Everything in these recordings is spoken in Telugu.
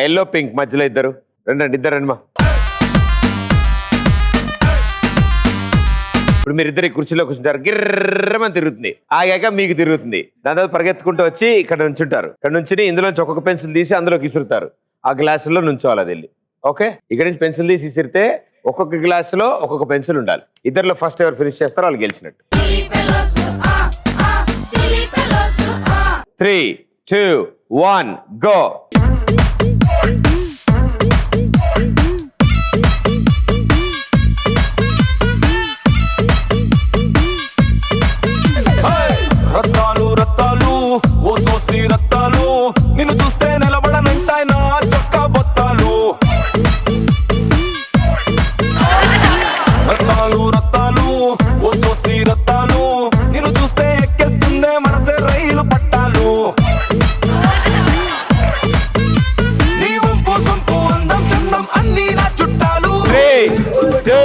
ఎల్లో పింక్ మధ్యలో ఇద్దరు రండి ఇద్దరు రండి మా. ఇప్పుడు మీరు ఇద్దరు కుర్చీలో కూర్చుంటారు, గిర్రమని తిరుగుతుంది, ఆగాక మీకు తిరుగుతుంది. దాని తర్వాత పరిగెత్తుకుంటూ వచ్చి ఇక్కడ నుంచుంటారు. ఇక్కడ నుంచి ఇందులోంచి ఒక్కొక్క పెన్సిల్ తీసి అందులోకి ఇసురుతారు. ఆ గ్లాసులో నుంచోవాలి అది వెళ్ళి. ఓకే, ఇక్కడ నుంచి పెన్సిల్ తీసి ఇసిరితే ఒక్కొక్క గ్లాసులో ఒక్కొక్క పెన్సిల్ ఉండాలి. ఇద్దరులో ఫస్ట్ ఎవరు ఫినిష్ చేస్తారో వాళ్ళు గెలిచినట్టు. 3, 2, 1 గో. రత్తాలు రత్తాలు ఓ సోసి రత్తాలు, నిన్ను చూస్తే నిలబడనంటాయి నా చొక్కా బొత్తాలు. రత్తాలు రత్తాలు ఓ సోసి రత్తాలు, నిన్ను చూస్తే ఎక్కేస్తుందే మనసే రైలు పట్టాలు. నీ వంపు సొంపు అందం చందం అన్నీ నా చుట్టాలు. 3, 2,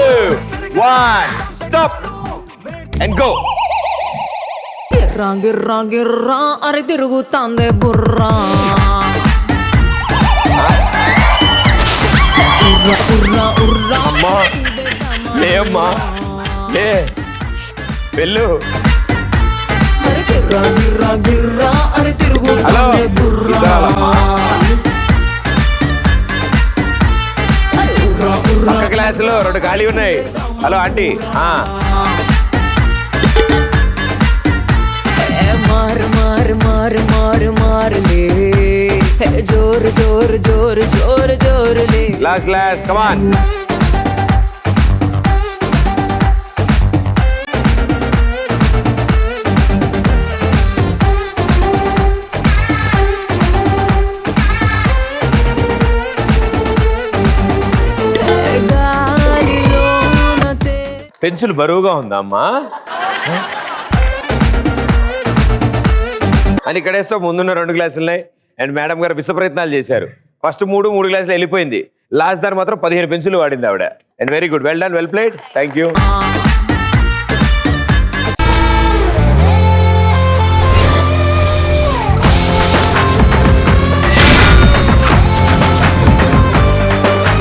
1 స్టాప్ అండ్ గో. గిర్రా గిర్రా గిర్రా అరే తిరుగుతాందే బుర్రా. ఉర్రా ఉర్రా ఉర్రా అమ్మా లే అమ్మా లే వెళ్ళు. అరే గిర్రా గిర్రా గిర్రా అరే హలో తిరుగుతాందే బుర్రా. ఉర్రా ఉర్రా పక్క క్లాసులో 2 ఖాళీ ఉన్నాయి. Hello aunty. मार मार मार मार मार ले जोर जोर जोर जोर जोर ले. Last class, come on. Pencil బరువుగా ఉందా అమ్మా అని ఇక్కడేస్తే ముందున్న 2 గ్లాసులున్నాయి. అండ్ మేడం గారు విశ్వప్రయత్నాలు చేశారు. ఫస్ట్ 3 గ్లాసులు వెళ్ళిపోయింది. లాస్ట్ దాని మాత్రం 15 పెన్సిల్ వాడింది ఆవిడ. And very good, well done, well played, thank you.